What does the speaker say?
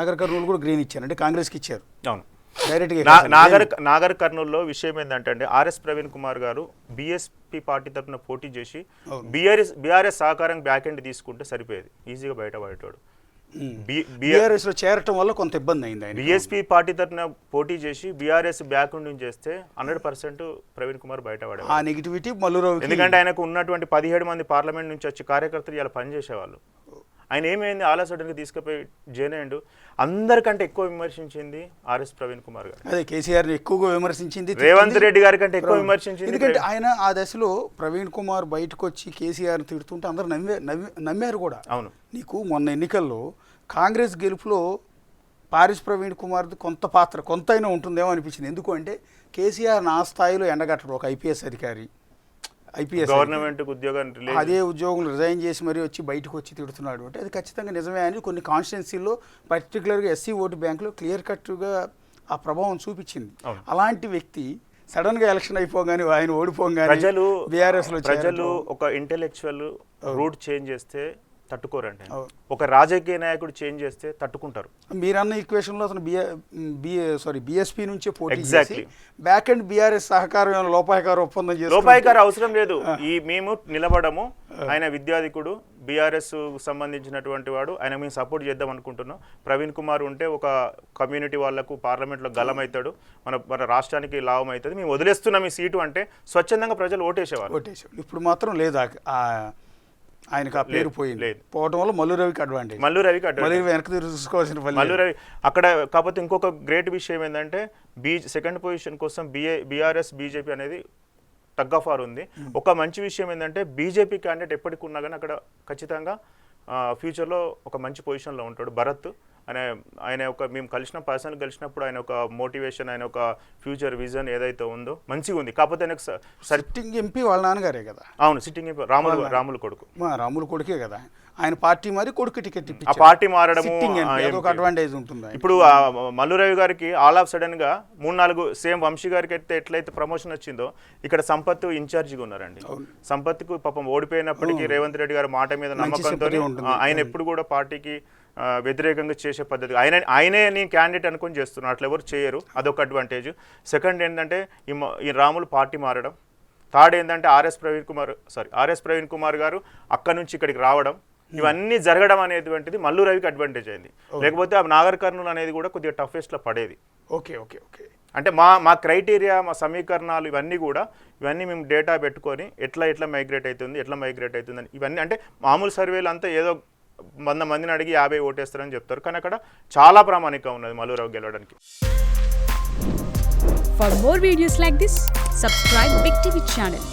నాగర్ కర్నూలు కూడా గ్రీన్ ఇచ్చారు, అంటే కాంగ్రెస్కి ఇచ్చారు. అవును. డైరెక్ట్గా నాగర్ కర్నూలులో విషయం ఏంటంటే అండి, ఆర్ఎస్ ప్రవీణ్ కుమార్ గారు బీఎస్పీ పార్టీ తరఫున పోటీ చేసి బీఆర్ఎస్ సహకారం బ్యాక్ ఎండ్ తీసుకుంటే సరిపోయేది, ఈజీగా బయటపడేటోడు. బీఆర్ఎస్ లో చేరటం వల్ల కొంత ఇబ్బంది అయింది. బీఎస్పీ పార్టీ తరఫున పోటీ చేసి బీఆర్ఎస్ బ్యాక్ నుంచి చేస్తే 100% ప్రవీణ్ కుమార్ బయటపడే ఆ నెగిటివిటీ మల్లురావు, ఎందుకంటే ఆయనకు ఉన్నటువంటి 17 మంది పార్లమెంట్ నుంచి వచ్చి కార్యకర్తలు ఇలా పనిచేసేవాళ్ళు. ఆయన ఏమైంది ఆల్ సడన్గా తీసుకుపోయి జైన్ అయ్యిండు. అందరికంటే ఎక్కువ విమర్శించింది ఆర్ఎస్ ప్రవీణ్ కుమార్ గారు. అదే కేసీఆర్ ఎక్కువగా విమర్శించింది, రేవంత్ రెడ్డి గారి కంటే ఎక్కువ విమర్శించింది. ఎందుకంటే ఆయన ఆ దశలో ప్రవీణ్ కుమార్ బయటకు వచ్చి కేసీఆర్ తిడుతుంటే అందరూ నమ్మారు కూడా. అవును. నీకు మొన్న ఎన్నికల్లో కాంగ్రెస్ గెలుపులో పారిస్ ప్రవీణ్ కుమార్ది కొంత పాత్ర కొంతైనా ఉంటుందేమో అనిపించింది. ఎందుకు అంటే కేసీఆర్ నా స్థాయిలో ఎండగట్టడు, ఒక ఐపీఎస్ అధికారి, గవర్నమెంట్ ఉద్యోగం అదే ఉద్యోగులు రిజైన్ చేసి మరీ వచ్చి బయటకు వచ్చి తిడుతున్నాడు అంటే అది ఖచ్చితంగా నిజమే అని కొన్ని కాన్స్టిట్యున్సీల్లో పర్టికులర్గా ఎస్సీ ఓటు బ్యాంకులో క్లియర్ కట్గా ఆ ప్రభావం చూపించింది. అలాంటి వ్యక్తి సడన్గా ఎలక్షన్ అయిపోగానే ఆయన ఓడిపోగానే ప్రజలు ఒక ఇంటెలెక్చువల్ రూట్ చేంజ్ చేస్తే తట్టుకోరండి, ఒక రాజకీయ నాయకుడు చేంజ్ చేస్తే తట్టుకుంటారు. మీరన్న ఈక్వేషన్లో అతను బీఎస్పీ నుంచే పోటీ చేసి బ్యాక్ అండ్ బీఆర్ఎస్ సహకారం లోపాయకార ఒప్పందం చేసి, లోపాయకార అవసరం లేదు, మేము నిలబడము, ఆయన విద్యాధికుడు, బీఆర్ఎస్ సంబంధించినటువంటి వాడు, ఆయన మేము సపోర్ట్ చేద్దాం అనుకుంటున్నాం. ప్రవీణ్ కుమార్ ఉంటే ఒక కమ్యూనిటీ వాళ్లకు పార్లమెంట్లో గలం అవుతాడు, మన రాష్ట్రానికి లాభం అవుతుంది, మేము వదిలేస్తున్నాం ఈ సీటు అంటే స్వచ్ఛందంగా ప్రజలు ఓటేసేవారు. ఇప్పుడు మాత్రం లేదా ఆయనకు ఆ పేరు పోయింది, పోవడం వల్ల మల్లురవికి అడ్వాంటేజ్. మల్లురవి వెనక్కి చూసుకోవాల్సిన మల్లురవి అక్కడ. కాకపోతే ఇంకొక గ్రేట్ విషయం ఏంటంటే సెకండ్ పొజిషన్ కోసం బీఆర్ఎస్ బీజేపీ అనేది టగ్ ఆఫ్ వార్ ఉంది. ఒక మంచి విషయం ఏంటంటే బీజేపీ క్యాండిడేట్ ఎప్పటికి ఉన్నా కానీ అక్కడ ఖచ్చితంగా ఫ్యూచర్లో ఒక మంచి పొజిషన్లో ఉంటాడు. భరత్ ఆయన ఒక మేము పర్సనల్ కలిసినప్పుడు ఆయన ఒక మోటివేషన్, ఆయన ఒక ఫ్యూచర్ విజన్ ఏదైతే ఉందో మంచిగా ఉంది. కాకపోతే ఆయనకు సిట్టింగ్ ఎంపీ వాళ్ళ నాన్నగారే కదా. అవును, సిట్టింగ్ ఎంపీ రాములు కొడుకే కదా. ఆయన పార్టీ మరి కొడుకు టికెట్ ఆ పార్టీ మారడము అడ్వాంటేజ్ ఉంటుంది. ఇప్పుడు మల్లురవి గారికి ఆల్ ఆఫ్ సడన్ గా 3-4 సేమ్ వంశీ గారికి అయితే ఎట్లయితే ప్రమోషన్ వచ్చిందో ఇక్కడ సంపత్ ఇన్ఛార్జిగా ఉన్నారండి. సంపత్కు పాపం ఓడిపోయినప్పటికీ రేవంత్ రెడ్డి గారి మాట మీద నమ్మకంతో ఆయన ఎప్పుడు కూడా పార్టీకి వ్యతిరేకంగా చేసే పద్ధతి ఆయనే నేను క్యాండిడేట్ అనుకుని చేస్తున్నాను, అట్లా ఎవరు చేయరు, అదొక అడ్వాంటేజ్. సెకండ్ ఏంటంటే ఈ రాములు పార్టీ మారడం. థర్డ్ ఏంటంటే ఆర్ఎస్ ప్రవీణ్ కుమార్ గారు అక్కడ నుంచి ఇక్కడికి రావడం, ఇవన్నీ జరగడం అనేటువంటిది మల్లురవికి అడ్వాంటేజ్ అయింది. లేకపోతే ఆ నాగర్ కర్నూలు అనేది కూడా కొద్దిగా టఫెస్ట్లో పడేది. ఓకే అంటే మా క్రైటీరియా, మా సమీకరణాలు ఇవన్నీ మేము డేటా పెట్టుకొని ఎట్లా మైగ్రేట్ అవుతుంది అని ఇవన్నీ, అంటే మామూలు సర్వేలు అంతా ఏదో 100 మందిని అడిగి 50 ఓటేస్తారని చెప్తారు, కానీ అక్కడ చాలా ప్రామాణికంగా ఉన్నది మల్లురావు గెలవడానికి. For more videos like this, subscribe Big TV channel.